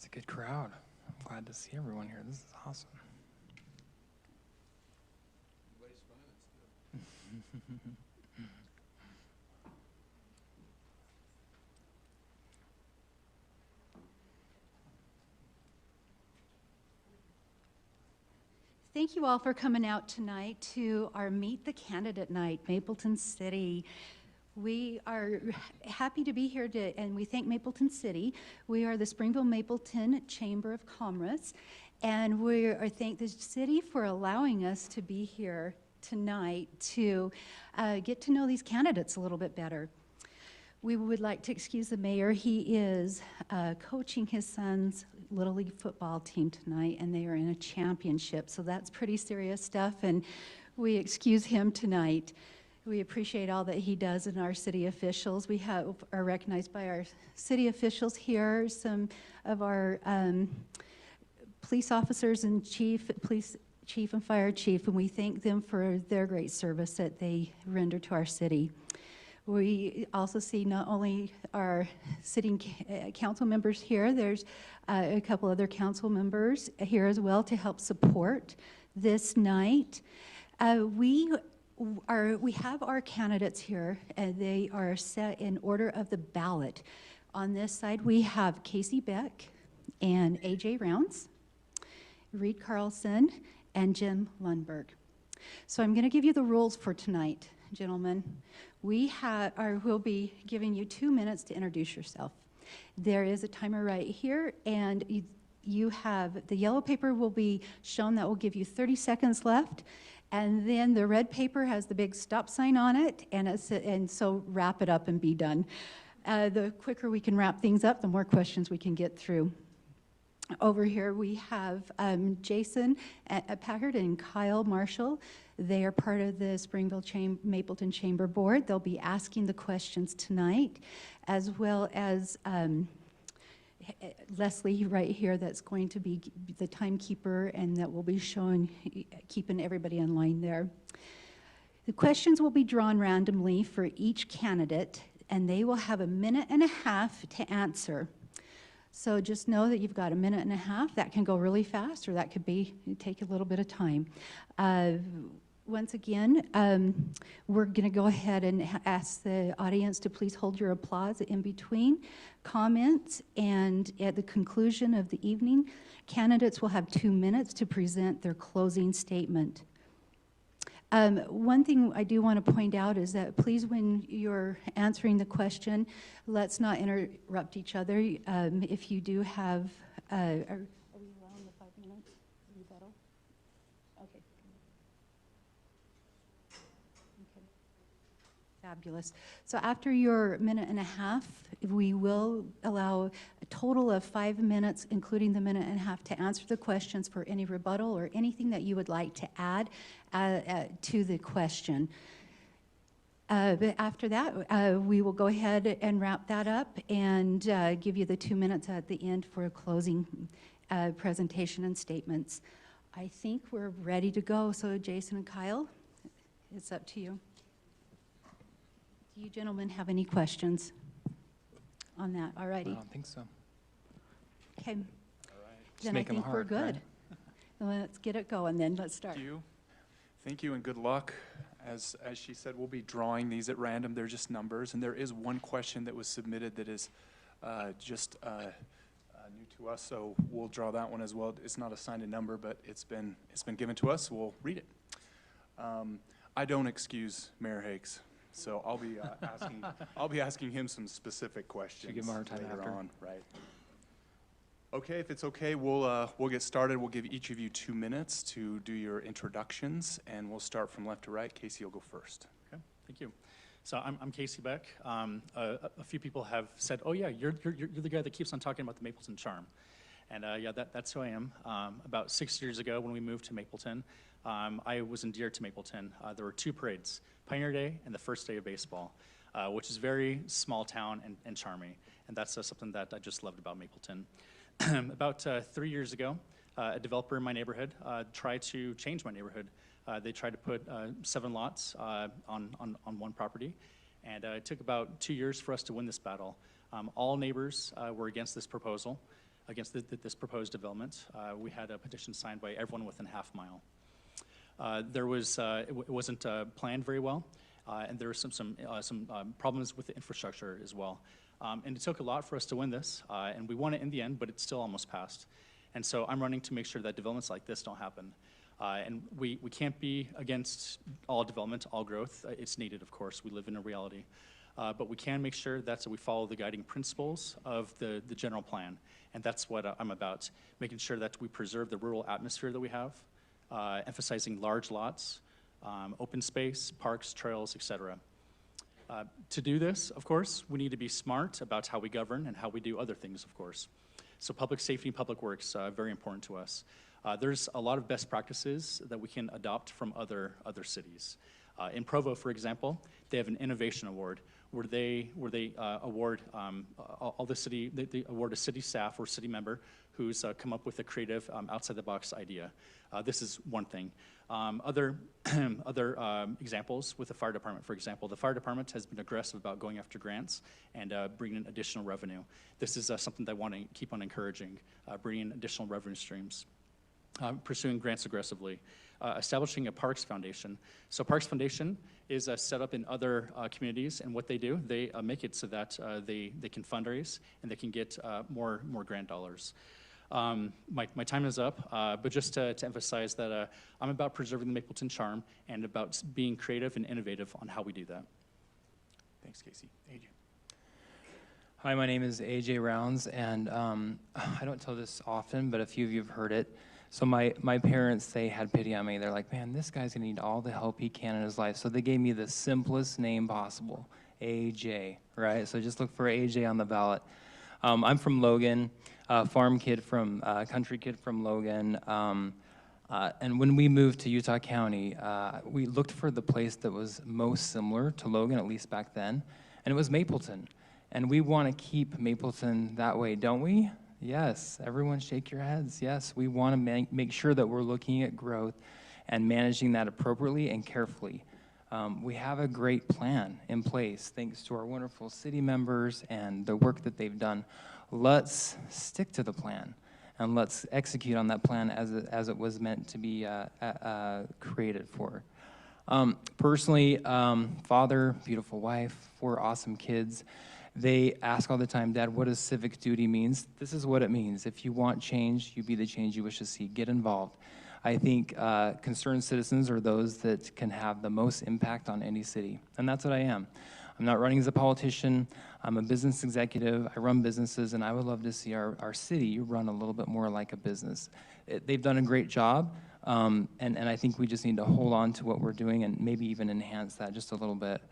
It's a good crowd. I'm glad to see everyone here. This is awesome. Everybody's fine. It's good. Thank you all for coming out tonight to our Meet the Candidate Night, Mapleton City. We are happy to be here and we thank Mapleton City. We are the Springville-Mapleton Chamber of Commerce, and we thank the city for allowing us to be here tonight to get to know these candidates a little bit better. We would like to excuse the mayor. He is coaching his son's Little League football team tonight, and they are in a championship, so that's pretty serious stuff, and we excuse him tonight. We appreciate all that he does in our city officials. We are recognized by our city officials here, some of our police officers and police chief and fire chief, and we thank them for their great service that they render to our city. We also see not only our sitting council members here, there's a couple other council members here as well to help support this night. We have our candidates here, and they are set in order of the ballot. On this side, we have Casey Beck and AJ Rounds, Reed Carlson, and Jim Lundberg. So I'm going to give you the rules for tonight, gentlemen. We'll be giving you 2 minutes to introduce yourself. There is a timer right here, and you have the yellow paper will be shown that will give you 30 seconds left, and then the red paper has the big stop sign on it, and so wrap it up and be done. The quicker we can wrap things up, the more questions we can get through. Over here we have Jason Packard and Kyle Marshall. They are part of the Mapleton Chamber Board. They'll be asking the questions tonight, as well as Leslie right here that's going to be the timekeeper and that will be keeping everybody in line there. The questions will be drawn randomly for each candidate, and they will have 1.5 minutes to answer. So just know that you've got 1.5 minutes. That can go really fast, or that could take a little bit of time. Once again, we're going to go ahead and ask the audience to please hold your applause in between comments, and at the conclusion of the evening, candidates will have 2 minutes to present their closing statement. One thing I do want to point out is that please, when you're answering the question, let's not interrupt each other. If you do have, are we allowing the 5 minutes rebuttal? Okay. Okay. Fabulous. So after your 1.5 minutes, we will allow a total of 5 minutes, including the 1.5 minutes, to answer the questions for any rebuttal or anything that you would like to add to the question. But after that, we will go ahead and wrap that up and give you the 2 minutes at the end for a closing presentation and statements. I think we're ready to go. So Jason and Kyle, it's up to you. Do you gentlemen have any questions on that? All righty. I don't think so. Okay. All right. Then I think we're good. Right? Let's get it going then. Let's start. Thank you and good luck. As she said, we'll be drawing these at random. They're just numbers, and there is one question that was submitted that is just new to us, so we'll draw that one as well. It's not assigned a number, but it's been given to us. We'll read it. I don't excuse Mayor Hakes, so I'll be asking him some specific questions. Should give him a hard time later after. on, right? Okay, if it's okay, we'll get started. We'll give each of you 2 minutes to do your introductions, and we'll start from left to right. Casey, you'll go first. Okay, thank you. So I'm Casey Beck. A few people have said, "Oh yeah, you're the guy that keeps on talking about the Mapleton charm," and yeah, that's who I am. About 6 years ago, when we moved to Mapleton, I was endeared to Mapleton. There were 2 parades: Pioneer Day and the first day of baseball, which is very small town and charming, and that's something that I just loved about Mapleton. About 3 years ago, a developer in my neighborhood tried to change my neighborhood. They tried to put 7 lots on one property, and it took about 2 years for us to win this battle. All neighbors were against this proposal. against this proposed development. We had a petition signed by everyone within half mile. It wasn't planned very well, and there were some problems with the infrastructure as well. And it took a lot for us to win this, and we won it in the end, but it's still almost passed. And so I'm running to make sure that developments like this don't happen. And we can't be against all development, all growth. It's needed, of course. We live in a reality. But we can make sure that we follow the guiding principles of the general plan. And that's what I'm about, making sure that we preserve the rural atmosphere that we have, emphasizing large lots, open space, parks, trails, etc. To do this, of course, we need to be smart about how we govern and how we do other things, of course. So public safety and public works, very important to us. There's a lot of best practices that we can adopt from other cities. In Provo, for example, they have an innovation award where they award they award a city staff or city member who's come up with a creative outside the box idea. This is one thing. Other examples with the fire department, for example, the fire department has been aggressive about going after grants and bringing in additional revenue. This is something that I want to keep on encouraging, bringing in additional revenue streams. Pursuing grants aggressively, establishing a Parks Foundation. So Parks Foundation is set up in other communities, and what they do, they make it so that they can fundraise and they can get more grant dollars. My time is up, but just to emphasize that I'm about preserving the Mapleton charm and about being creative and innovative on how we do that. Thanks, Casey. AJ. Hi, my name is AJ Rounds, and I don't tell this often, but a few of you have heard it. So my parents, they had pity on me. They're like, man, this guy's gonna need all the help he can in his life. So they gave me the simplest name possible, AJ, right? So just look for AJ on the ballot. I'm from Logan, farm kid from, country kid from Logan. And when we moved to Utah County, we looked for the place that was most similar to Logan, at least back then, and it was Mapleton. And we want to keep Mapleton that way, don't we? Yes, everyone shake your heads. Yes, we want to make sure that we're looking at growth and managing that appropriately and carefully. We have a great plan in place, thanks to our wonderful city members and the work that they've done. Let's stick to the plan, and let's execute on that plan as it was meant to be created for. Personally, father, beautiful wife, 4 awesome kids. They ask all the time, Dad, what does civic duty means? This is what it means. If you want change, you be the change you wish to see. Get involved. I think concerned citizens are those that can have the most impact on any city, and that's what I am. I'm not running as a politician. I'm a business executive. I run businesses, and I would love to see our city run a little bit more like a business. They've done a great job, and I think we just need to hold on to what we're doing and maybe even enhance that just a little bit.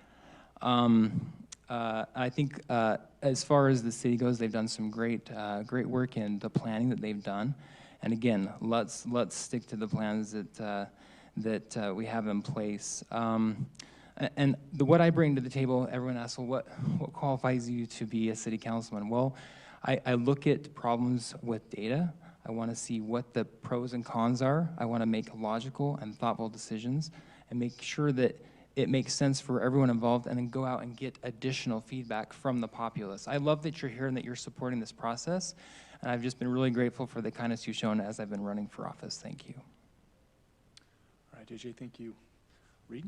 I think as far as the city goes, they've done some great work in the planning that they've done. And again, let's stick to the plans that we have in place. And what I bring to the table, everyone asks, well, what qualifies you to be a city councilman? Well, I look at problems with data. I want to see what the pros and cons are. I want to make logical and thoughtful decisions and make sure that it makes sense for everyone involved, and then go out and get additional feedback from the populace. I love that you're here and that you're supporting this process, and I've just been really grateful for the kindness you've shown as I've been running for office. Thank you. All right, AJ, thank you. Reed?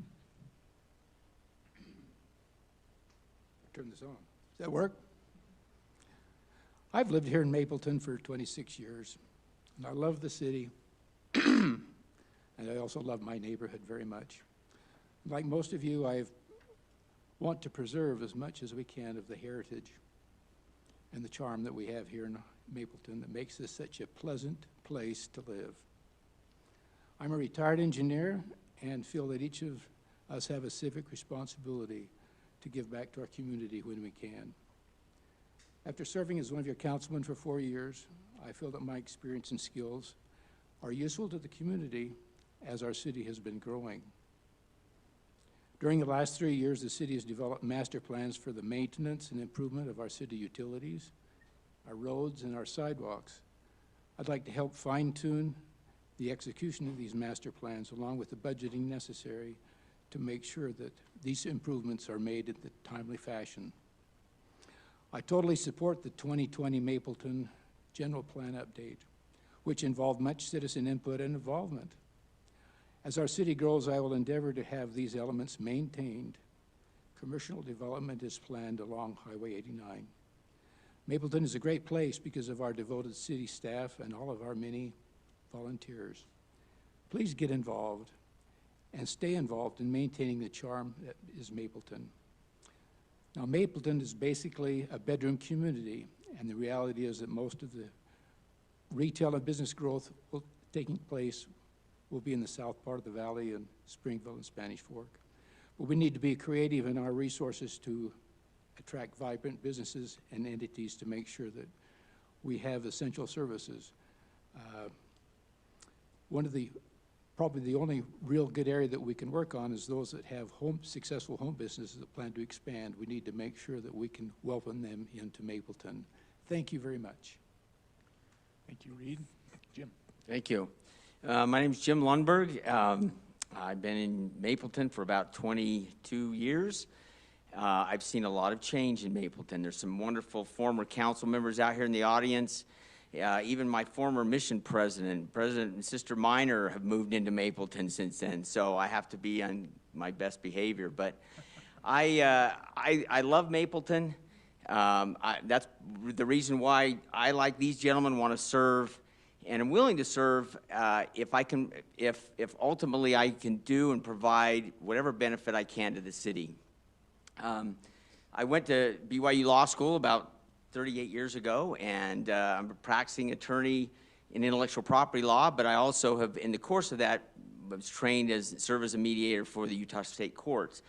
Turn this on. Does that work? I've lived here in Mapleton for 26 years, and I love the city, and I also love my neighborhood very much. Like most of you, I want to preserve as much as we can of the heritage and the charm that we have here in Mapleton that makes this such a pleasant place to live. I'm a retired engineer and feel that each of us have a civic responsibility to give back to our community when we can. After serving as one of your councilmen for 4 years, I feel that my experience and skills are useful to the community as our city has been growing. During the last 3 years, the city has developed master plans for the maintenance and improvement of our city utilities, our roads, and our sidewalks. I'd like to help fine-tune the execution of these master plans along with the budgeting necessary to make sure that these improvements are made in a timely fashion. I totally support the 2020 Mapleton general plan update, which involved much citizen input and involvement. As our city grows, I will endeavor to have these elements maintained. Commercial development is planned along Highway 89. Mapleton is a great place because of our devoted city staff and all of our many volunteers. Please get involved and stay involved in maintaining the charm that is Mapleton. Now, Mapleton is basically a bedroom community, and the reality is that most of the retail and business growth taking place will be in the south part of the valley in Springville and Spanish Fork. But we need to be creative in our resources to attract vibrant businesses and entities to make sure that we have essential services. Probably the only real good area that we can work on is those that have successful home businesses that plan to expand. We need to make sure that we can welcome them into Mapleton. Thank you very much. Thank you, Reed. Jim. Thank you. My name is Jim Lundberg. I've been in Mapleton for about 22 years. I've seen a lot of change in Mapleton. There's some wonderful former council members out here in the audience. Even my former mission president and Sister Minor have moved into Mapleton since then, so I have to be on my best behavior. But I love Mapleton. That's the reason why I, like these gentlemen, want to serve, and I'm willing to serve if ultimately I can do and provide whatever benefit I can to the city. I went to BYU Law School about 38 years ago, and I'm a practicing attorney in intellectual property law, but I also have, in the course of that, was trained serve as a mediator for the Utah State Courts.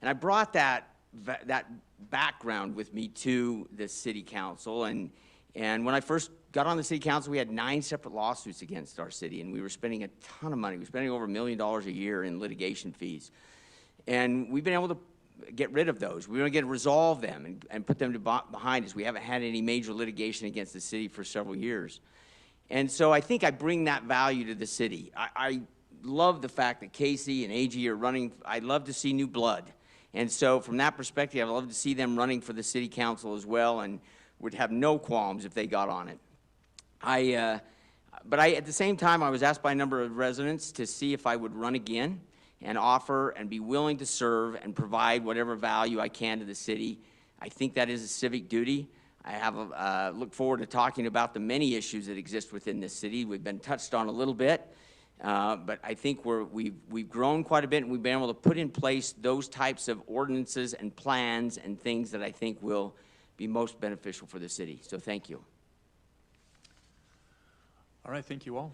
And I brought that background with me to the city council, and when I first got on the city council, we had 9 separate lawsuits against our city, and we were spending a ton of money. We were spending over $1 million a year in litigation fees. And we've been able to get rid of those. We want to resolve them and put them behind us. We haven't had any major litigation against the city for several years. And so I think I bring that value to the city. I love the fact that Casey and AG are running. I'd love to see new blood. And so from that perspective, I'd love to see them running for the city council as well, and would have no qualms if they got on it. But at the same time, I was asked by a number of residents to see if I would run again and offer and be willing to serve and provide whatever value I can to the city. I think that is a civic duty. I have look forward to talking about the many issues that exist within this city. We've been touched on a little bit, but I think we've grown quite a bit, and we've been able to put in place those types of ordinances and plans and things that I think will be most beneficial for the city. So thank you. All right, thank you all.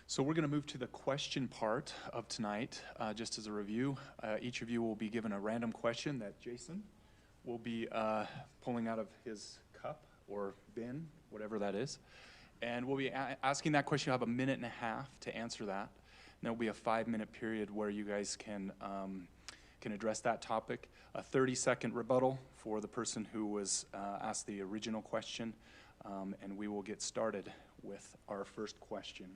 So we're going to move to the question part of tonight. Just as a review, each of you will be given a random question that Jason will be pulling out of his cup or bin, whatever that is. And we'll be asking that question. You'll have 1.5 minutes to answer that. And there will be a 5-minute period where you guys can address that topic. A 30-second rebuttal for the person who was asked the original question. And we will get started with our first question.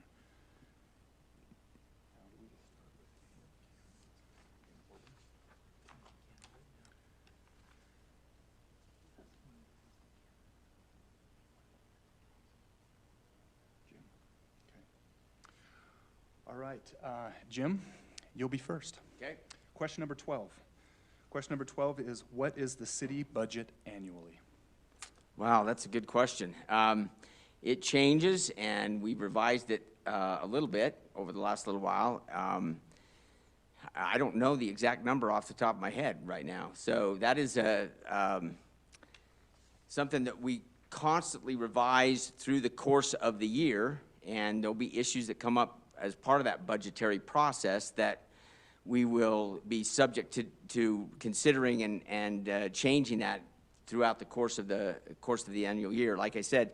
All right, Jim, you'll be first. Okay. Question number 12. Question number 12 is, what is the city budget annually? Wow, that's a good question. It changes, and we've revised it a little bit over the last little while. I don't know the exact number off the top of my head right now. So that is something that we constantly revise through the course of the year, and there'll be issues that come up as part of that budgetary process that we will be subject to considering and changing that throughout the course of the annual year. Like I said,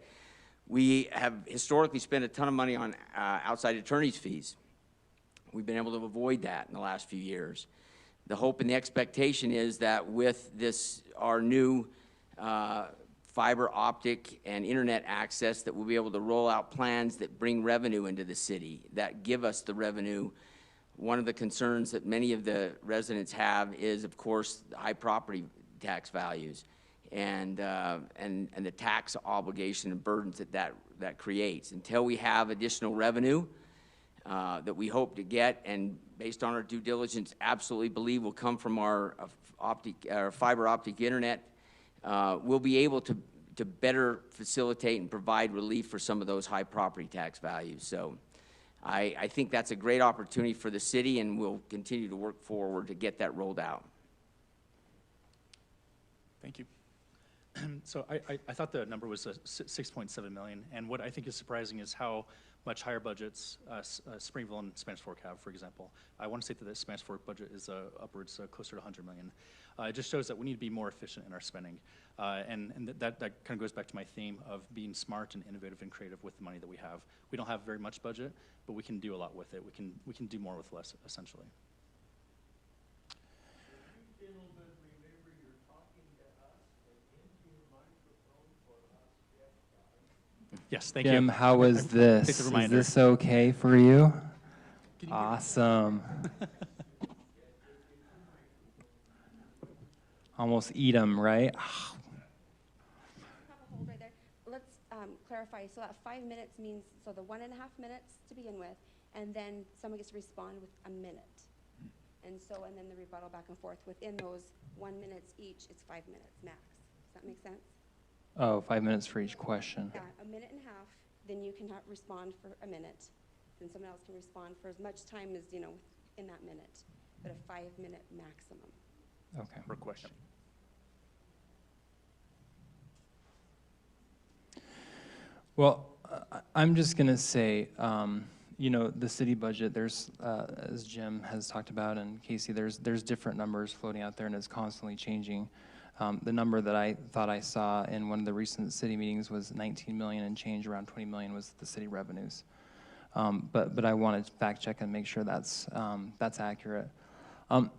we have historically spent a ton of money on outside attorneys' fees. We've been able to avoid that in the last few years. The hope and the expectation is that with our new fiber optic and internet access, that we'll be able to roll out plans that bring revenue into the city, that give us the revenue. One of the concerns that many of the residents have is, of course, the high property tax values. and the tax obligation and burdens that creates. Until we have additional revenue that we hope to get, and based on our due diligence, absolutely believe will come from our fiber optic internet, we'll be able to better facilitate and provide relief for some of those high property tax values. So I think that's a great opportunity for the city, and we'll continue to work forward to get that rolled out. Thank you. So I thought the number was 6.7 million, and what I think is surprising is how much higher budgets Springville and Spanish Fork have, for example. I want to say that the Spanish Fork budget is upwards closer to 100 million. It just shows that we need to be more efficient in our spending, and that kind of goes back to my theme of being smart and innovative and creative with the money that we have. We don't have very much budget, but we can do a lot with it. We can do more with less, essentially. Yes, thank Jim, you. how was Take this? the Is reminder. this okay for you? Awesome. Almost eat them, right? Have a hold right there. Let's clarify. So that 5 minutes means, so the 1.5 minutes to begin with, and then someone gets to respond with a minute. And then the rebuttal back and forth. Within those 1 minute each, it's 5 minutes max. Does that make sense? Oh, 5 minutes for each question. Yeah, 1.5 minutes, then you can respond for a minute. Then someone else can respond for as much time as, in that minute. But a 5 minute maximum. Okay. Per question. Well, I'm just going to say, the city budget, there's, as Jim has talked about, and Casey, there's different numbers floating out there, and it's constantly changing. The number that I thought I saw in one of the recent city meetings was 19 million and change, around 20 million was the city revenues. But I wanted to fact check and make sure that's accurate.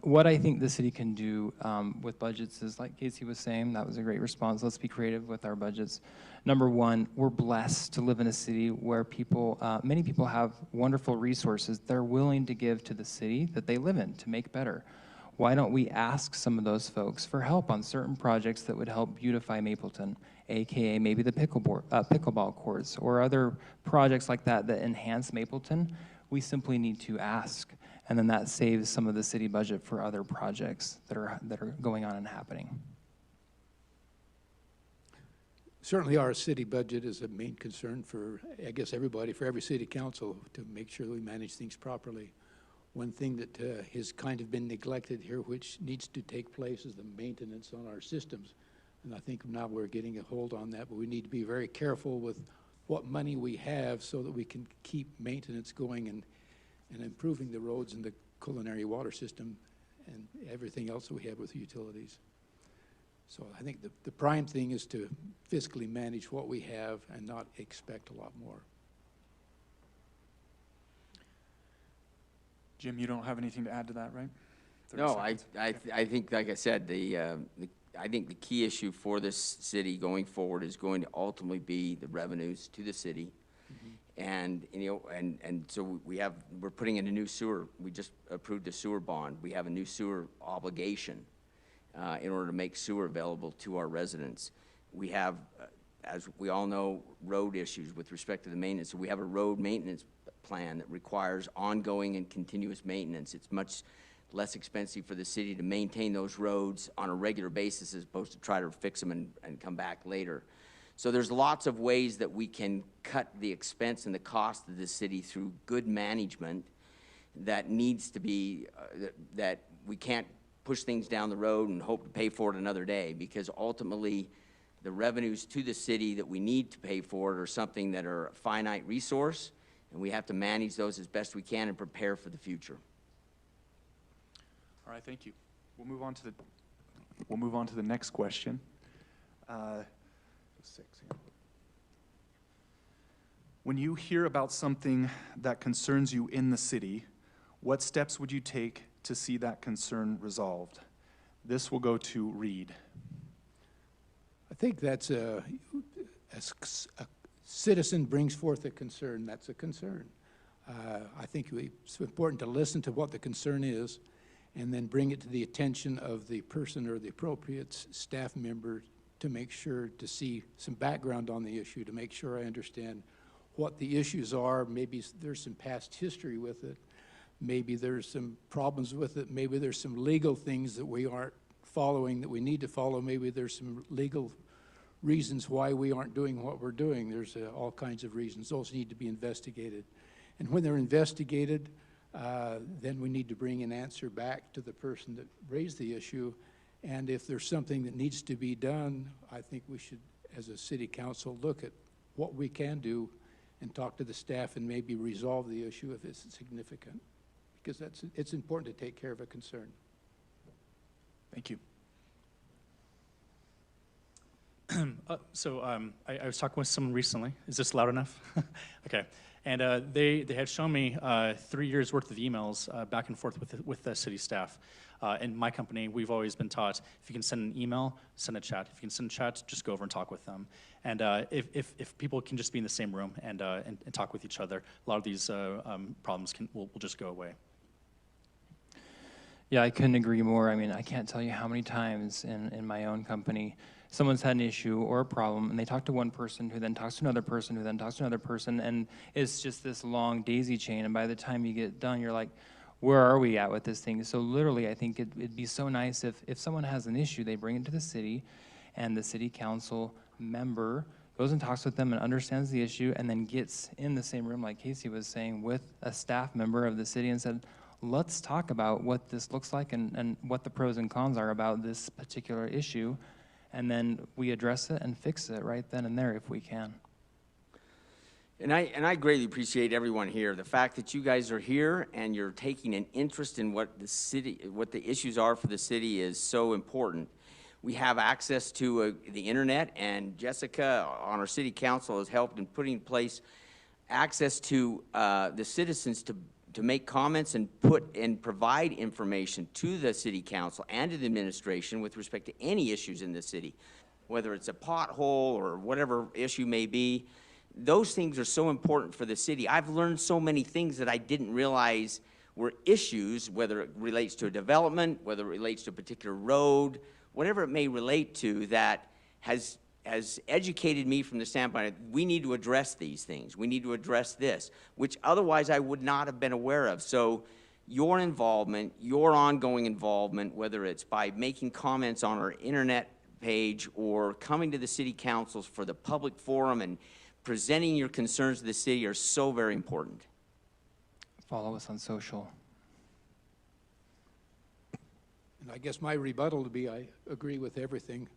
What I think the city can do with budgets is, like Casey was saying, that was a great response. Let's be creative with our budgets. Number one, we're blessed to live in a city where many people have wonderful resources they're willing to give to the city that they live in to make better. Why don't we ask some of those folks for help on certain projects that would help beautify Mapleton, AKA maybe the pickleball courts or other projects like that that enhance Mapleton? We simply need to ask, and then that saves some of the city budget for other projects that are going on and happening. Certainly our city budget is a main concern for, I guess, everybody, for every city council, to make sure that we manage things properly. One thing that has kind of been neglected here, which needs to take place, is the maintenance on our systems. And I think now we're getting a hold on that, but we need to be very careful with what money we have so that we can keep maintenance going and improving the roads and the culinary water system and everything else that we have with utilities. So I think the prime thing is to fiscally manage what we have and not expect a lot more. Jim, you don't have anything to add to that, right? 30 No, seconds. I think, like I said, I think the key issue for this city going forward is going to ultimately be the revenues to the city. And so we're putting in a new sewer. We just approved a sewer bond. We have a new sewer obligation in order to make sewer available to our residents. We have, as we all know, road issues with respect to the maintenance. So we have a road maintenance plan that requires ongoing and continuous maintenance. It's much less expensive for the city to maintain those roads on a regular basis as opposed to try to fix them and come back later. So there's lots of ways that we can cut the expense and the cost of the city through good management that needs to be, that we can't push things down the road and hope to pay for it another day, because ultimately the revenues to the city that we need to pay for it are something that are a finite resource, and we have to manage those as best we can and prepare for the future. All right, thank you. We'll move on to the next question. 6 here. When you hear about something that concerns you in the city, what steps would you take to see that concern resolved? This will go to Reed. I think that's a citizen brings forth a concern. That's a concern. I think it's important to listen to what the concern is and then bring it to the attention of the person or the appropriate staff member to make sure to see some background on the issue, to make sure I understand what the issues are. Maybe there's some past history with it. Maybe there's some problems with it. Maybe there's some legal things that we aren't following that we need to follow. Maybe there's some legal reasons why we aren't doing what we're doing. There's all kinds of reasons. Those need to be investigated. And when they're investigated, then we need to bring an answer back to the person that raised the issue. And if there's something that needs to be done, I think we should, as a city council, look at what we can do and talk to the staff and maybe resolve the issue if it's significant. Because it's important to take care of a concern. Thank you. I was talking with someone recently. Is this loud enough? Okay. And they had shown me 3 years worth of emails back and forth with the city staff. In my company, we've always been taught, if you can send an email, send a chat. If you can send a chat, just go over and talk with them. And if people can just be in the same room and talk with each other, a lot of these problems will just go away. Yeah, I couldn't agree more. I mean, I can't tell you how many times in my own company, someone's had an issue or a problem, and they talk to one person who then talks to another person who then talks to another person, and it's just this long daisy chain, and by the time you get done, you're like, where are we at with this thing? So literally, I think it'd be so nice if someone has an issue, they bring it to the city, and the city council member goes and talks with them and understands the issue, and then gets in the same room, like Casey was saying, with a staff member of the city and said, let's talk about what this looks like and what the pros and cons are about this particular issue, and then we address it and fix it right then and there if we can. And I greatly appreciate everyone here. The fact that you guys are here and you're taking an interest in what the issues are for the city is so important. We have access to the internet, and Jessica on our city council has helped in putting in place access to the citizens to make comments and provide information to the city council and to the administration with respect to any issues in the city, whether it's a pothole or whatever issue may be. Those things are so important for the city. I've learned so many things that I didn't realize were issues, whether it relates to a development, whether it relates to a particular road, whatever it may relate to, that has educated me from the standpoint of, we need to address these things. We need to address this, which otherwise I would not have been aware of. So your involvement, your ongoing involvement, whether it's by making comments on our internet page or coming to the city councils for the public forum and presenting your concerns to the city, are so very important. Follow us on social. And I guess my rebuttal would be, I agree with everything.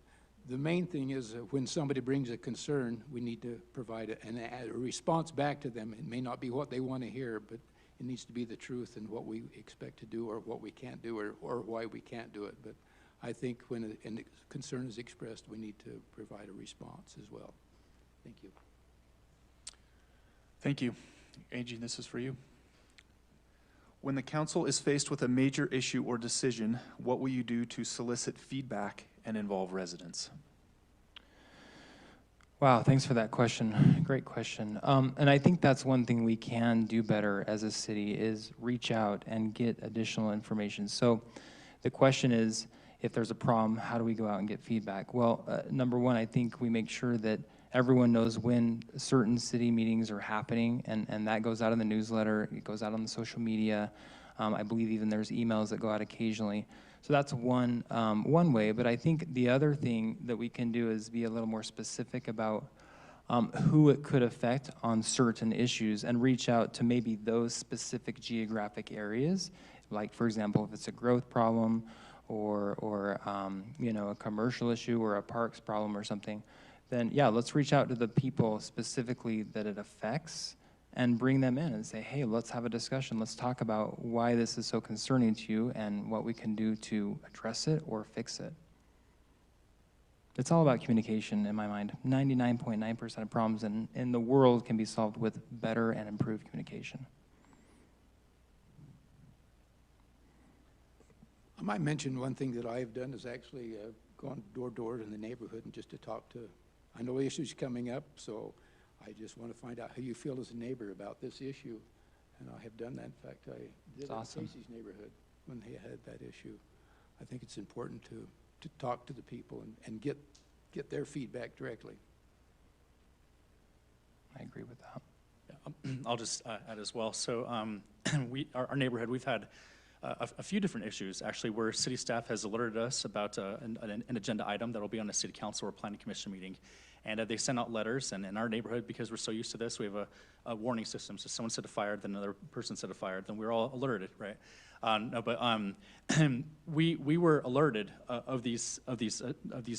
The main thing is when somebody brings a concern, we need to provide a response back to them. It may not be what they want to hear, but it needs to be the truth and what we expect to do or what we can't do or why we can't do it. But I think when a concern is expressed, we need to provide a response as well. Thank you. Thank you. Angie, this is for you. When the council is faced with a major issue or decision, what will you do to solicit feedback and involve residents? Wow, thanks for that question. Great question. And I think that's one thing we can do better as a city is reach out and get additional information. So the question is, if there's a problem, how do we go out and get feedback? Well, number one, I think we make sure that everyone knows when certain city meetings are happening, and that goes out in the newsletter, it goes out on the social media. I believe even there's emails that go out occasionally. So that's one way, but I think the other thing that we can do is be a little more specific about who it could affect on certain issues and reach out to maybe those specific geographic areas. Like, for example, if it's a growth problem or you know, a commercial issue or a parks problem or something, then yeah, let's reach out to the people specifically that it affects and bring them in and say, hey, let's have a discussion. Let's talk about why this is so concerning to you and what we can do to address it or fix it. It's all about communication in my mind. 99.9% of problems in the world can be solved with better and improved communication. I might mention one thing that I've done is actually gone door to door in the neighborhood and just to talk to, I know issues coming up, so I just want to find out how you feel as a neighbor about this issue. And I have done that. In fact, I did That's awesome. in Casey's neighborhood when they had that issue. I think it's important to talk to the people and get get their feedback directly. I agree with that. I'll just add as well. So our neighborhood, we've had a few different issues, actually, where city staff has alerted us about an agenda item that will be on a city council or planning commission meeting. And they send out letters, and in our neighborhood, because we're so used to this, we have a warning system. So someone set a fire, then another person set a fire, then we're all alerted, right? No, but we were alerted of these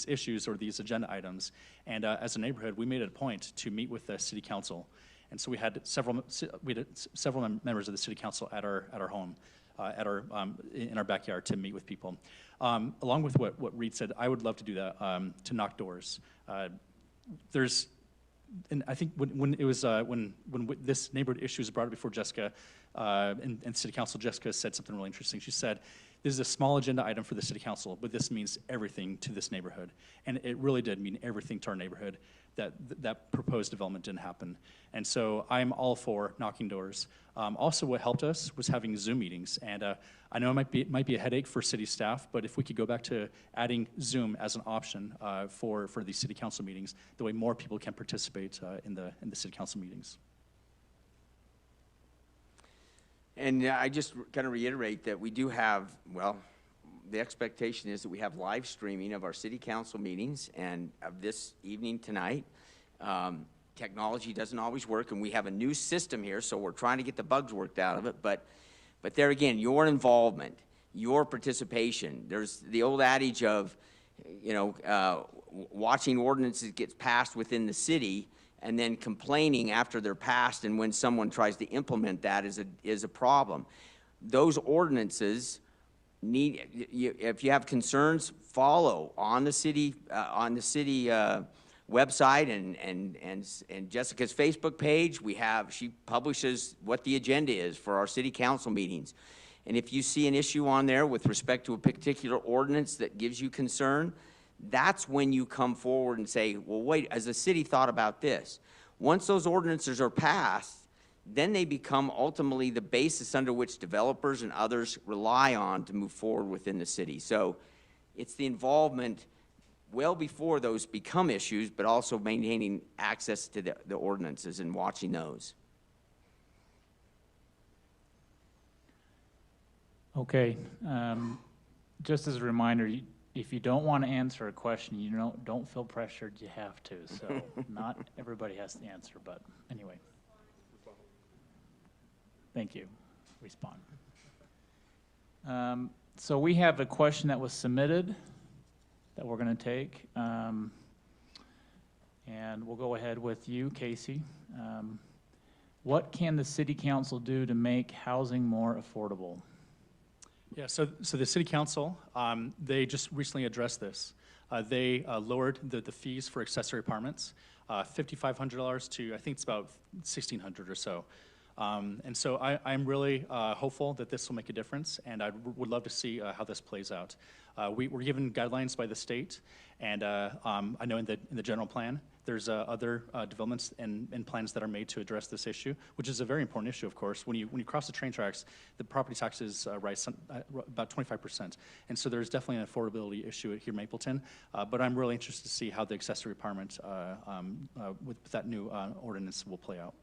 issues or these agenda items, and as a neighborhood, we made it a point to meet with the city council. And so we had several members of the city council at our home, in our backyard to meet with people. Along with what Reed said, I would love to do that, to knock doors. And I think when this neighborhood issue was brought up before Jessica, and city council, Jessica said something really interesting. She said, this is a small agenda item for the city council, but this means everything to this neighborhood. And it really did mean everything to our neighborhood, that proposed development didn't happen. And so I'm all for knocking doors. Also, what helped us was having Zoom meetings. And I know it might be a headache for city staff, but if we could go back to adding Zoom as an option for these city council meetings, the way more people can participate in the city council meetings. And I just kind of reiterate that we do have, well, the expectation is that we have live streaming of our city council meetings and of this evening tonight. Technology doesn't always work, and we have a new system here, so we're trying to get the bugs worked out of it. But there again, your involvement, your participation. There's the old adage of, watching ordinances get passed within the city and then complaining after they're passed, and when someone tries to implement that is a problem. Those ordinances if you have concerns, follow on the city website and Jessica's Facebook page. She publishes what the agenda is for our city council meetings. And if you see an issue on there with respect to a particular ordinance that gives you concern, that's when you come forward and say, well, wait, has the city thought about this? Once those ordinances are passed, then they become ultimately the basis under which developers and others rely on to move forward within the city. So it's the involvement well before those become issues, but also maintaining access to the ordinances and watching those. Okay, just as a reminder, if you don't want to answer a question, you don't feel pressured, you have to. So not everybody has to answer, but anyway. Thank you. Respond. So we have a question that was submitted that we're going to take. And we'll go ahead with you, Casey. What can the city council do to make housing more affordable? Yeah, so the city council, they just recently addressed this. They lowered the fees for accessory apartments, $5,500 to, I think it's about $1,600 or so. And so I'm really hopeful that this will make a difference, and I would love to see how this plays out. We're given guidelines by the state, and I know in the general plan, there's other developments and plans that are made to address this issue, which is a very important issue, of course. When you cross the train tracks, the property taxes rise about 25%. And so there's definitely an affordability issue here in Mapleton, but I'm really interested to see how the accessory apartment with that new ordinance will play out.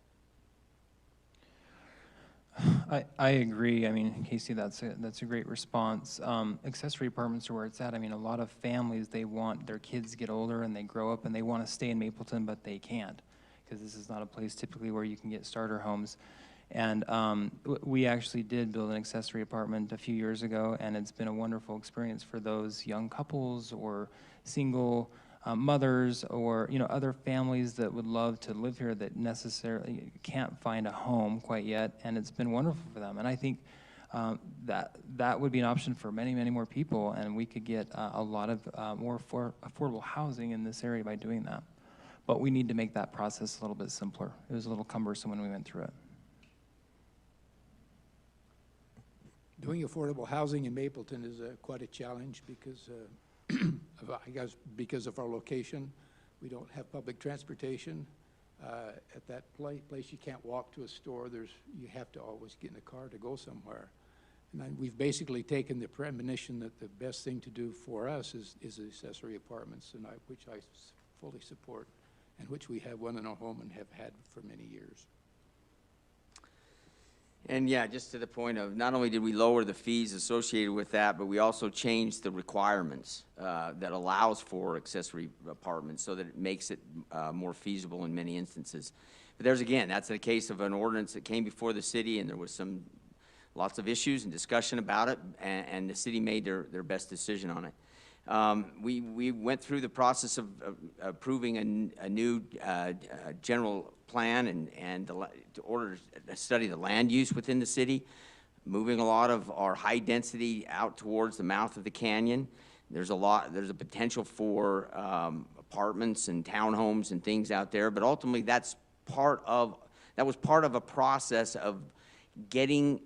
I agree. I mean, Casey, that's a great response. Accessory apartments are where it's at. I mean, a lot of families, they want their kids to get older and they grow up and they want to stay in Mapleton, but they can't because this is not a place typically where you can get starter homes. And we actually did build an accessory apartment a few years ago, and it's been a wonderful experience for those young couples or single mothers or other families that would love to live here that necessarily can't find a home quite yet, and it's been wonderful for them. And I think that would be an option for many, many more people, and we could get a lot of more affordable housing in this area by doing that. But we need to make that process a little bit simpler. It was a little cumbersome when we went through it. Doing affordable housing in Mapleton is quite a challenge because because of our location. We don't have public transportation. At that place, you can't walk to a store. You have to always get in a car to go somewhere. And we've basically taken the premonition that the best thing to do for us is accessory apartments, and which I fully support, and which we have one in our home and have had for many years. And yeah, just to the point of, not only did we lower the fees associated with that, but we also changed the requirements that allows for accessory apartments so that it makes it more feasible in many instances. But there's, again, that's the case of an ordinance that came before the city, and there was lots of issues and discussion about it, and the city made their best decision on it. We went through the process of approving a new general plan and to order to study the land use within the city, moving a lot of our high density out towards the mouth of the canyon. There's a potential for apartments and townhomes and things out there, but ultimately that was part of a process of getting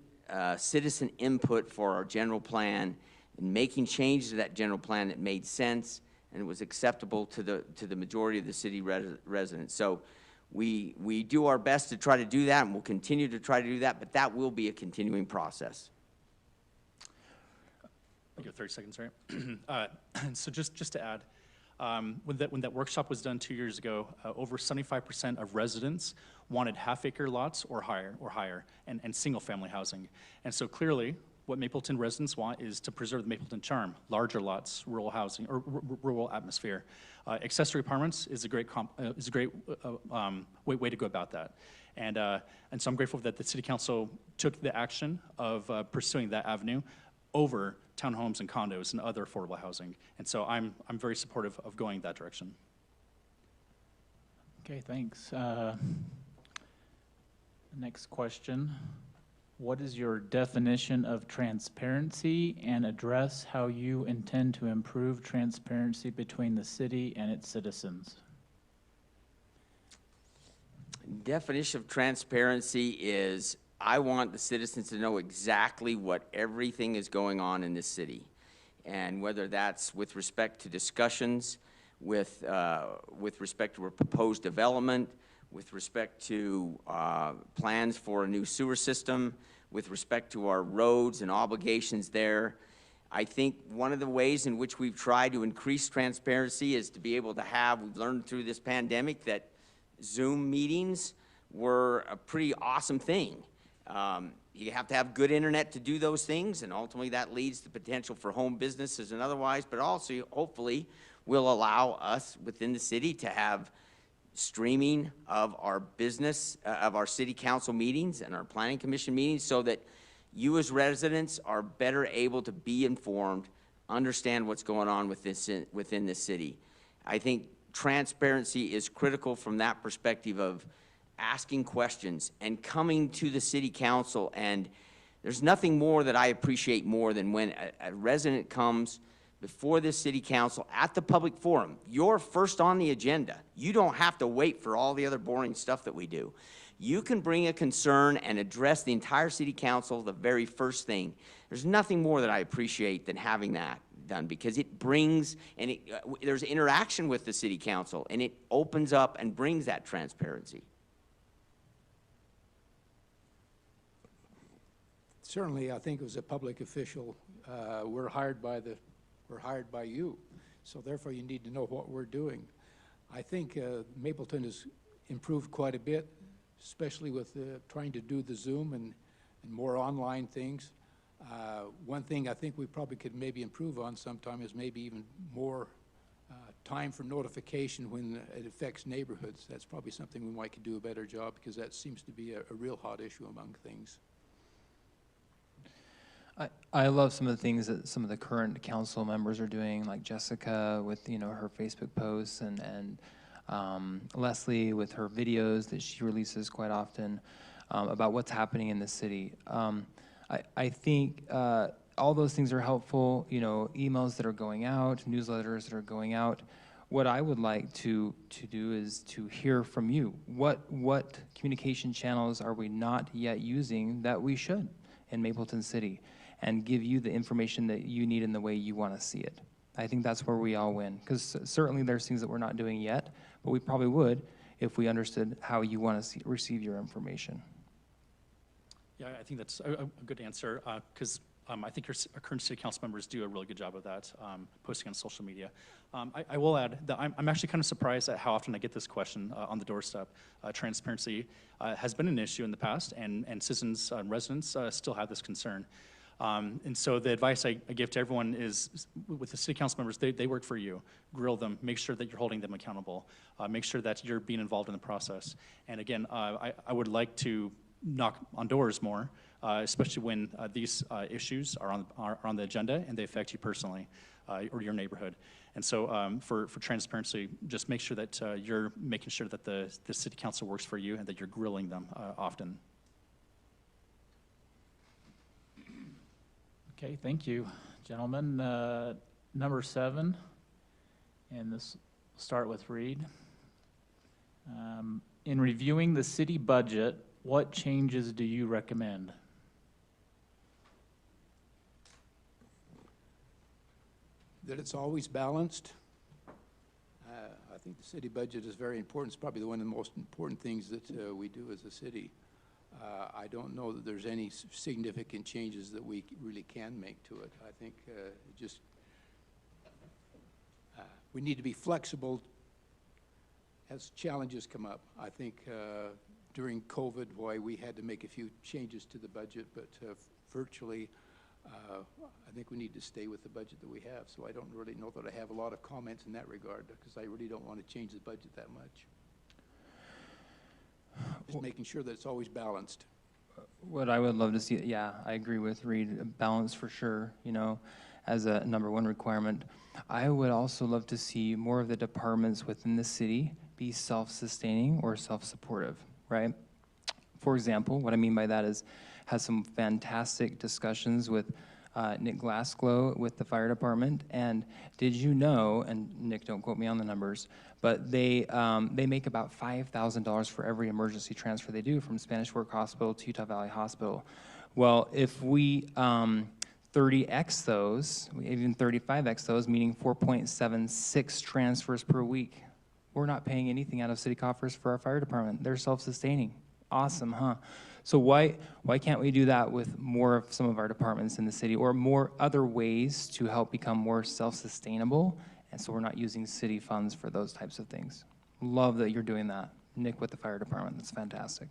citizen input for our general plan and making changes to that general plan that made sense and it was acceptable to the majority of the city residents. So we do our best to try to do that, and we'll continue to try to do that, but that will be a continuing process. I'll give 30 seconds, right? So just to add, when that workshop was done 2 years ago, over 75% of residents wanted half-acre lots or higher, and single-family housing. And so clearly, what Mapleton residents want is to preserve the Mapleton charm, larger lots, rural housing, or rural atmosphere. Accessory apartments is a great way to go about that. And so I'm grateful that the City Council took the action of pursuing that avenue over townhomes and condos and other affordable housing. And so I'm very supportive of going that direction. Okay, thanks. Next question. What is your definition of transparency, and address how you intend to improve transparency between the city and its citizens? Definition of transparency is I want the citizens to know exactly what everything is going on in this city, and whether that's with respect to discussions, with respect to a proposed development, with respect to plans for a new sewer system, with respect to our roads and obligations there. I think one of the ways in which we've tried to increase transparency is to be able to we've learned through this pandemic that Zoom meetings were a pretty awesome thing. You have to have good internet to do those things, and ultimately that leads to potential for home businesses and otherwise, but also hopefully will allow us within the city to have streaming of our business, of our city council meetings and our planning commission meetings, so that you as residents are better able to be informed, understand what's going on within the city. I think transparency is critical from that perspective of asking questions and coming to the city council. And there's nothing more that I appreciate more than when a resident comes before this city council at the public forum. You're first on the agenda. You don't have to wait for all the other boring stuff that we do. You can bring a concern and address the entire city council the very first thing. There's nothing more that I appreciate than having that done, because it brings, and there's interaction with the city council, and it opens up and brings that transparency. Certainly, I think as a public official, we're hired by you, so therefore you need to know what we're doing. I think Mapleton has improved quite a bit, especially with trying to do the Zoom and more online things. One thing I think we probably could maybe improve on sometime is maybe even more time for notification when it affects neighborhoods. That's probably something we might could do a better job, because that seems to be a real hot issue among things. I love some of the things that some of the current council members are doing, like Jessica with her Facebook posts, and Leslie with her videos that she releases quite often about what's happening in the city. I think all those things are helpful. Emails that are going out, newsletters that are going out. What I would like to do is to hear from you. What communication channels are we not yet using that we should in Mapleton City, and give you the information that you need in the way you want to see it. I think that's where we all win, because certainly there's things that we're not doing yet, but we probably would if we understood how you want to receive your information. Yeah, I think that's a good answer, because I think our current city council members do a really good job of that, posting on social media. I will add that I'm actually kind of surprised at how often I get this question on the doorstep. Transparency has been an issue in the past, and citizens and residents still have this concern. And so the advice I give to everyone is, with the city council members, they work for you. Grill them, make sure that you're holding them accountable, make sure that you're being involved in the process. And again, I would like to knock on doors more, especially when these issues are on the agenda and they affect you personally or your neighborhood. And so for transparency, just make sure that you're making sure that the city council works for you and that you're grilling them often. Okay, thank you, gentlemen. Number 7, and this will start with Reed. In reviewing the city budget, what changes do you recommend? That it's always balanced. I think the city budget is very important. It's probably one of the most important things that we do as a city. I don't know that there's any significant changes that we really can make to it. I think we need to be flexible as challenges come up. I think during COVID, why we had to make a few changes to the budget, but virtually, I think we need to stay with the budget that we have. So I don't really know that I have a lot of comments in that regard, because I really don't want to change the budget that much. Just making sure that it's always balanced. What I would love to see, yeah, I agree with Reed, balance for sure, you know, as a #1 requirement. I would also love to see more of the departments within the city be self-sustaining or self-supportive, right? For example, what I mean by that is has some fantastic discussions with Nick Glasgow with the fire department. And did you know, and Nick, don't quote me on the numbers, but they make about $5,000 for every emergency transfer they do from Spanish Fork Hospital to Utah Valley Hospital. Well, if we 30x those, even 35x those, meaning 4.76 transfers per week, we're not paying anything out of city coffers for our fire department. They're self-sustaining. Awesome, huh? So why can't we do that with more of some of our departments in the city, or more other ways to help become more self-sustainable, and so we're not using city funds for those types of things? Love that you're doing that, Nick, with the fire department. That's fantastic.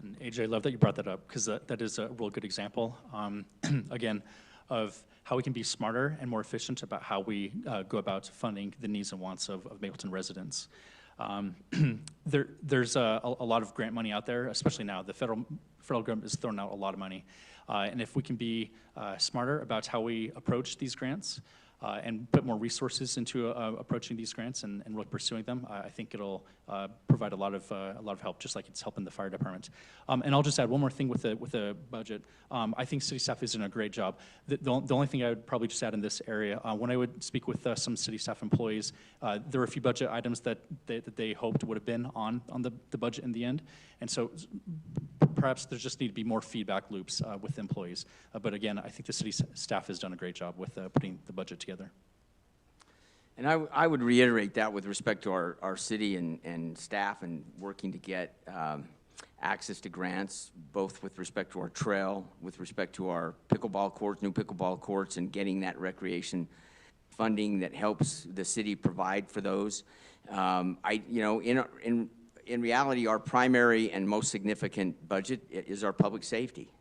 And AJ, I love that you brought that up, because that is a real good example, again, of how we can be smarter and more efficient about how we go about funding the needs and wants of Mapleton residents. There's a lot of grant money out there, especially now. The federal government is throwing out a lot of money. And if we can be smarter about how we approach these grants and put more resources into approaching these grants and really pursuing them, I think it'll provide a lot of help, just like it's helping the fire department. And I'll just add one more thing with the budget. I think city staff is doing a great job. The only thing I would probably just add in this area, when I would speak with some city staff employees, there were a few budget items that they hoped would have been on the budget in the end. And so perhaps there just need to be more feedback loops with employees. But again, I think the city staff has done a great job with putting the budget together. And I would reiterate that with respect to our city and staff and working to get access to grants, both with respect to our trail, with respect to our pickleball courts, new pickleball courts, and getting that recreation funding that helps the city provide for those. In reality, our primary and most significant budget is our public safety.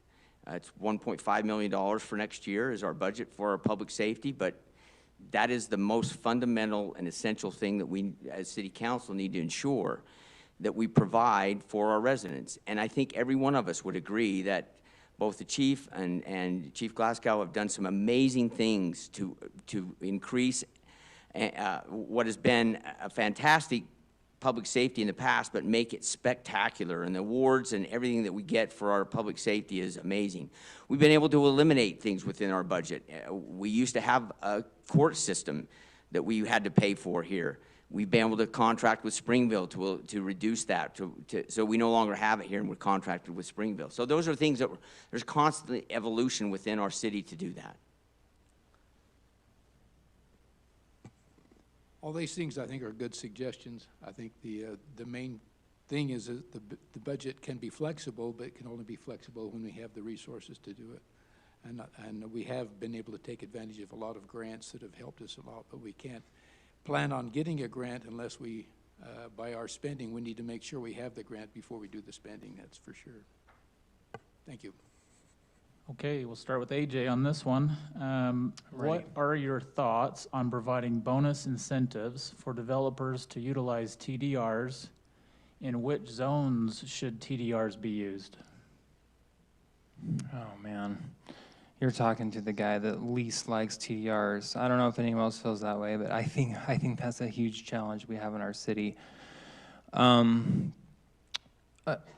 It's $1.5 million for next year is our budget for our public safety, but that is the most fundamental and essential thing that we as city council need to ensure that we provide for our residents. And I think every one of us would agree that both the chief and Chief Glasgow have done some amazing things to increase what has been a fantastic public safety in the past, but make it spectacular. And the awards and everything that we get for our public safety is amazing. We've been able to eliminate things within our budget. We used to have a court system that we had to pay for here. We've been able to contract with Springville to reduce that, so we no longer have it here, and we're contracted with Springville. So those are things that there's constantly evolution within our city to do that. All these things, I think, are good suggestions. I think the main thing is that the budget can be flexible, but it can only be flexible when we have the resources to do it. And we have been able to take advantage of a lot of grants that have helped us a lot, but we can't plan on getting a grant unless we, by our spending, we need to make sure we have the grant before we do the spending, that's for sure. Thank you. Okay, we'll start with AJ on this one. What are your thoughts on providing bonus incentives for developers to utilize TDRs? In which zones should TDRs be used? Oh, man. You're talking to the guy that least likes TDRs. I don't know if anyone else feels that way, but I think that's a huge challenge we have in our city.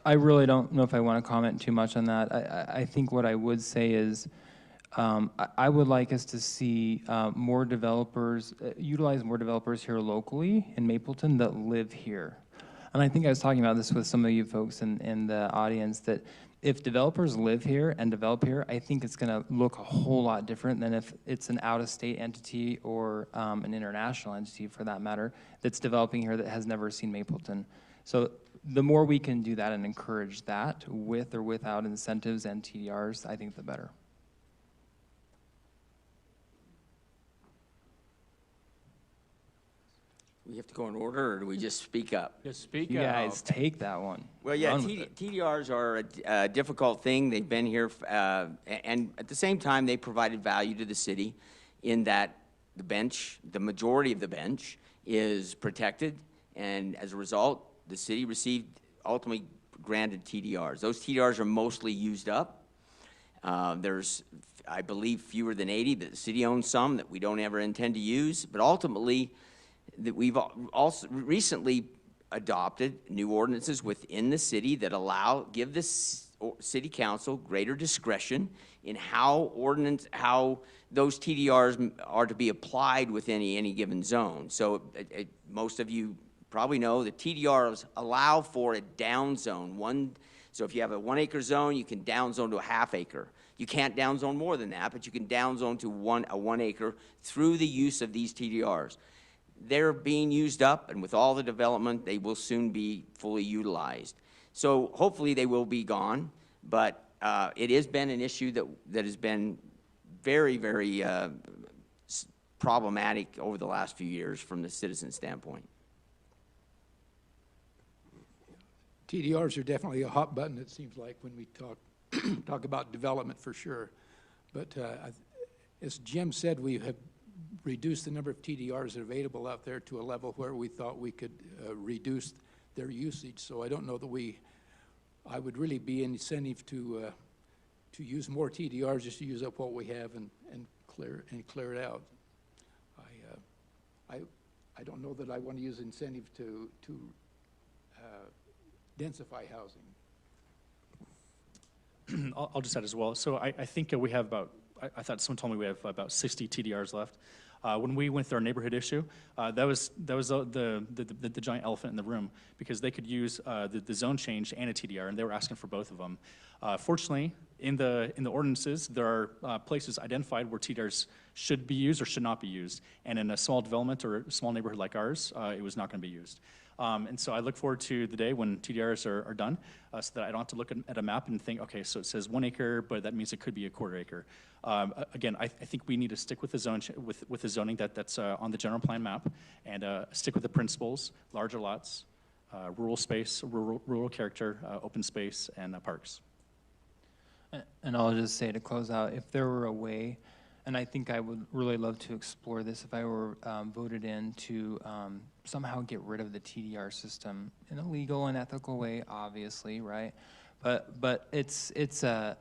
I really don't know if I want to comment too much on that. I think what I would say is I would like us to see more developers, utilize more developers here locally in Mapleton that live here. And I think I was talking about this with some of you folks in the audience, that if developers live here and develop here, I think it's going to look a whole lot different than if it's an out-of-state entity or an international entity, for that matter, that's developing here that has never seen Mapleton. So the more we can do that and encourage that with or without incentives and TDRs, I think the better. We have to go in order, or do we just speak up? Just speak You out. guys take that one. Well, yeah, Run with it. TDRs are a difficult thing. They've been here, and at the same time, they provided value to the city in that the bench, the majority of the bench, is protected, and as a result, the city received, ultimately granted TDRs. Those TDRs are mostly used up. There's, I believe, fewer than 80, but the city owns some that we don't ever intend to use, but ultimately, that we've also recently adopted new ordinances within the city that give the city council greater discretion in how those TDRs are to be applied within any given zone. So most of you probably know the TDRs allow for a down zone. So if you have a 1 acre zone, you can down zone to a half acre. You can't down zone more than that, but you can down zone to a 1 acre through the use of these TDRs. They're being used up, and with all the development, they will soon be fully utilized. So hopefully they will be gone, but it has been an issue that has been very, very problematic over the last few years from the citizen standpoint. TDRs are definitely a hot button, it seems like, when we talk about development, for sure. But as Jim said, we have reduced the number of TDRs that are available out there to a level where we thought we could reduce their usage. So I don't know that I would really be incentive to use more TDRs, just to use up what we have and clear it out. I don't know that I want to use incentive to densify housing. I'll just add as well. So I think we have about, I thought someone told me we have about 60 TDRs left. When we went through our neighborhood issue, that was the giant elephant in the room, because they could use the zone change and a TDR, and they were asking for both of them. Fortunately, in the ordinances, there are places identified where TDRs should be used or should not be used, and in a small development or a small neighborhood like ours, it was not going to be used. And so I look forward to the day when TDRs are done, so that I don't have to look at a map and think, okay, so it says 1 acre, but that means it could be a 1/4 acre. Again, I think we need to stick with the zone with the zoning that's on the general plan map, and stick with the principles: larger lots, rural space, rural character, open space, and parks. And I'll just say to close out, if there were a way, and I think I would really love to explore this if I were voted in, to somehow get rid of the TDR system in a legal and ethical way, obviously, right? But it's a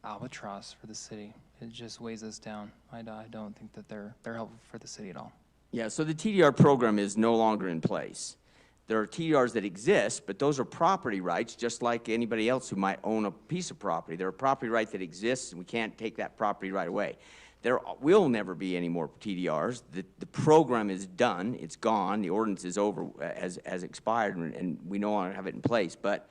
albatross for the city. It just weighs us down. I don't think that they're helpful for the city at all. Yeah, so the TDR program is no longer in place. There are TDRs that exist, but those are property rights, just like anybody else who might own a piece of property. They're a property right that exists, and we can't take that property right away. There will never be any more TDRs. The program is done. It's gone. The ordinance is over, has expired, and we no longer have it in place. But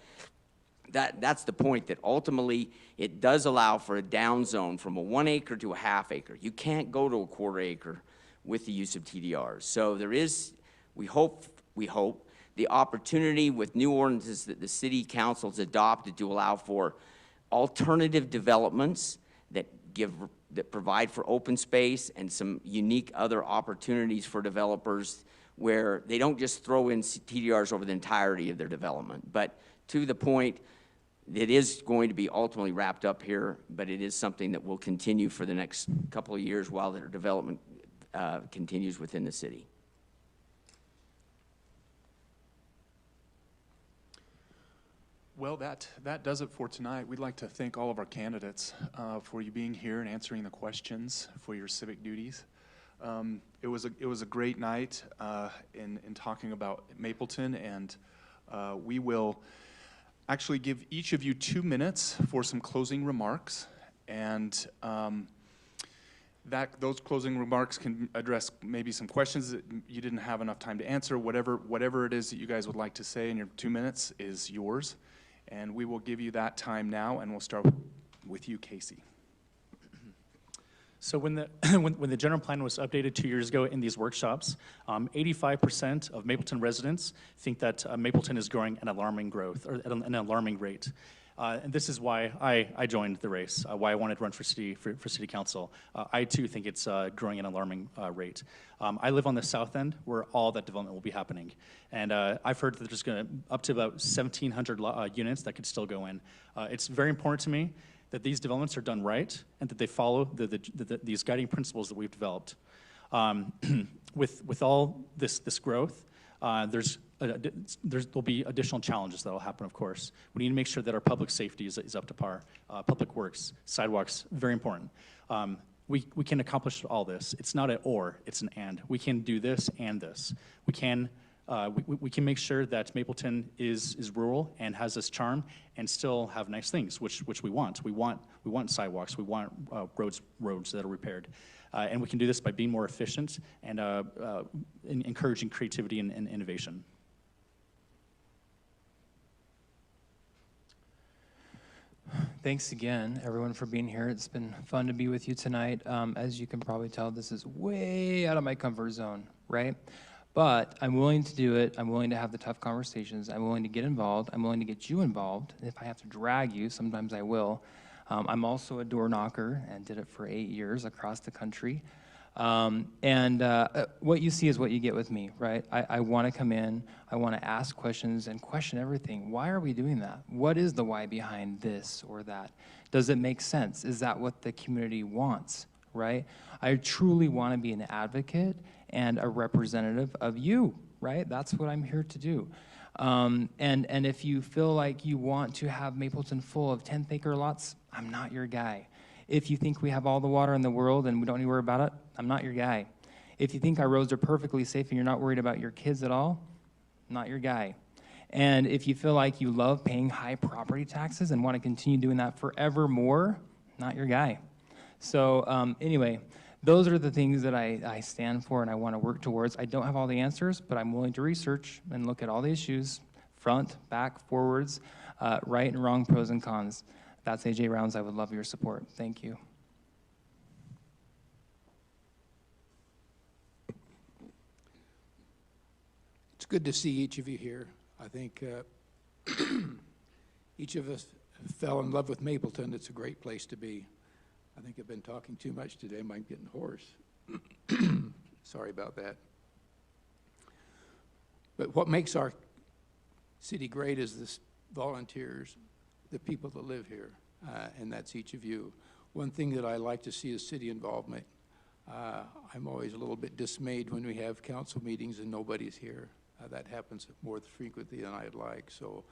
that's the point, that ultimately it does allow for a down zone from a 1 acre to a half acre. You can't go to a 1/4 acre with the use of TDRs. So there is, we hope the opportunity with new ordinances that the city council's adopted to allow for alternative developments that provide for open space and some unique other opportunities for developers where they don't just throw in TDRs over the entirety of their development, but to the point it is going to be ultimately wrapped up here, but it is something that will continue for the next couple of years while their development continues within the city. Well, that does it for tonight. We'd like to thank all of our candidates for you being here and answering the questions for your civic duties. It was a great night in talking about Mapleton, and we will actually give each of you 2 minutes for some closing remarks, and those closing remarks can address maybe some questions that you didn't have enough time to answer. Whatever it is that you guys would like to say in your 2 minutes is yours. And we will give you that time now, and we'll start with you, Casey. So when the when the general plan was updated 2 years ago in these workshops, 85% of Mapleton residents think that Mapleton is growing at an alarming growth, or at an alarming rate. And this is why I joined the race, why I wanted to run for city council. I too think it's growing at an alarming rate. I live on the south end where all that development will be happening. And I've heard that there's up to about 1,700 units that could still go in. It's very important to me that these developments are done right and that they follow these guiding principles that we've developed. With all this growth, there'll be additional challenges that will happen, of course. We need to make sure that our public safety is up to par. Public works, sidewalks, very important. We can accomplish all this. It's not an or, it's an and. We can do this and this. We can make sure that Mapleton is rural and has this charm and still have nice things, which we want. We want sidewalks. We want roads that are repaired. And we can do this by being more efficient and encouraging creativity and innovation. Thanks again, everyone, for being here. It's been fun to be with you tonight. As you can probably tell, this is way out of my comfort zone, right? But I'm willing to do it. I'm willing to have the tough conversations. I'm willing to get involved. I'm willing to get you involved. If I have to drag you, sometimes I will. I'm also a door knocker and did it for 8 years across the country. What you see is what you get with me, right? I want to come in, I want to ask questions and question everything. Why are we doing that? What is the why behind this or that? Does it make sense? Is that what the community wants, right? I truly want to be an advocate and a representative of you, right? That's what I'm here to do. And if you feel like you want to have Mapleton full of 10th-acre lots, I'm not your guy. If you think we have all the water in the world and we don't need to worry about it, I'm not your guy. If you think our roads are perfectly safe and you're not worried about your kids at all, not your guy. And if you feel like you love paying high property taxes and want to continue doing that forevermore, not your guy. So anyway, those are the things that I stand for and I want to work towards. I don't have all the answers, but I'm willing to research and look at all the issues, front, back, forwards, right and wrong, pros and cons. That's AJ Rounds. I would love your support. Thank you. It's good to see each of you here. I think each of us fell in love with Mapleton. It's a great place to be. I think I've been talking too much today. I'm getting hoarse. Sorry about that. But what makes our city great is the volunteers, the people that live here, and that's each of you. One thing that I like to see is city involvement. I'm always a little bit dismayed when we have council meetings and nobody's here. That happens more frequently than I'd like. So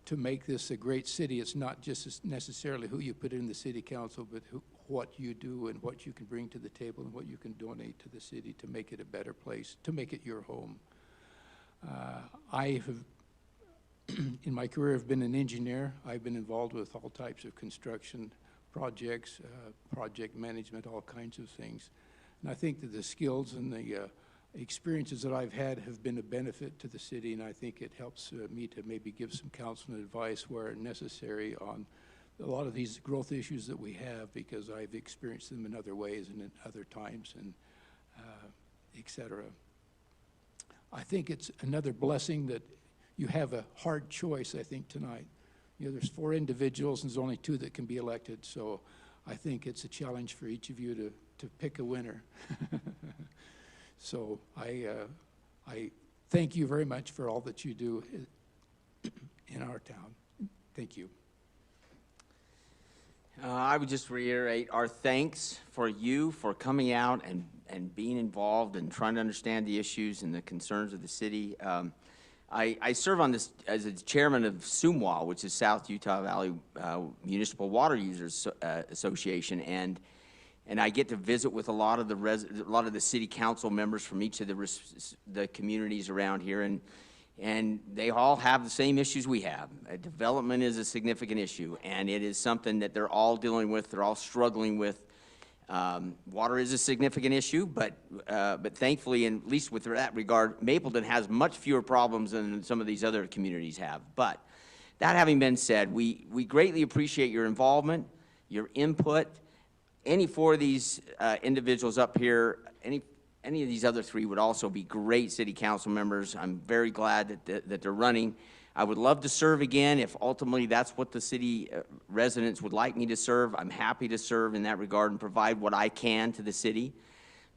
to make this a great city, it's not just necessarily who you put in the city council, but what you do and what you can bring to the table and what you can donate to the city to make it a better place, to make it your home. I have, in my career, I've been an engineer. I've been involved with all types of construction projects, project management, all kinds of things. And I think that the skills and the experiences that I've had have been a benefit to the city, and I think it helps me to maybe give some counsel and advice where necessary on a lot of these growth issues that we have, because I've experienced them in other ways and in other times, and et cetera. I think it's another blessing that you have a hard choice, I think, tonight. You know, there's 4 individuals and there's only 2 that can be elected, so I think it's a challenge for each of you to pick a winner. So I thank you very much for all that you do in our town. Thank you. I would just reiterate our thanks for you for coming out and being involved and trying to understand the issues and the concerns of the city. I serve on this as the chairman of SUMWA, which is South Utah Valley Municipal Water Users Association, and I get to visit with a lot of the city council members from each of the communities around here, and they all have the same issues we have. Development is a significant issue, and it is something that they're all dealing with. They're all struggling with. Water is a significant issue, but thankfully, and at least with that regard, Mapleton has much fewer problems than some of these other communities have. But that having been said, we greatly appreciate your involvement, your input. Any 4 of these individuals up here, any of these other 3 would also be great city council members. I'm very glad that they're running. I would love to serve again if ultimately that's what the city residents would like me to serve. I'm happy to serve in that regard and provide what I can to the city.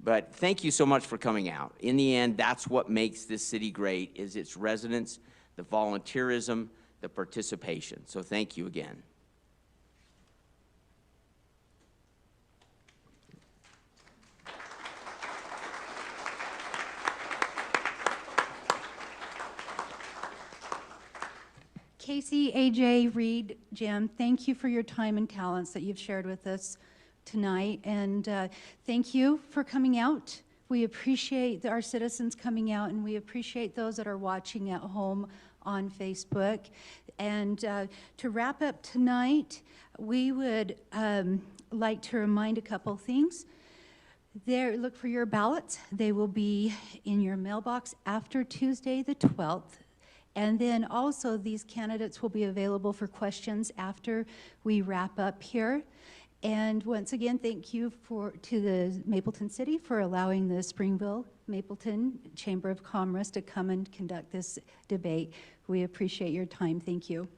But thank you so much for coming out. In the end, that's what makes this city great, is its residents, the volunteerism, the participation. So thank you again. Casey, AJ, Reed, Jim, thank you for your time and talents that you've shared with us tonight. And thank you for coming out. We appreciate our citizens coming out, and we appreciate those that are watching at home on Facebook. And to wrap up tonight, we would like to remind a couple things. Look for your ballots. They will be in your mailbox after Tuesday the 12th. And then also these candidates will be available for questions after we wrap up here. And once again, thank you to the Mapleton City for allowing the Springville Mapleton Chamber of Commerce to come and conduct this debate. We appreciate your time. Thank you.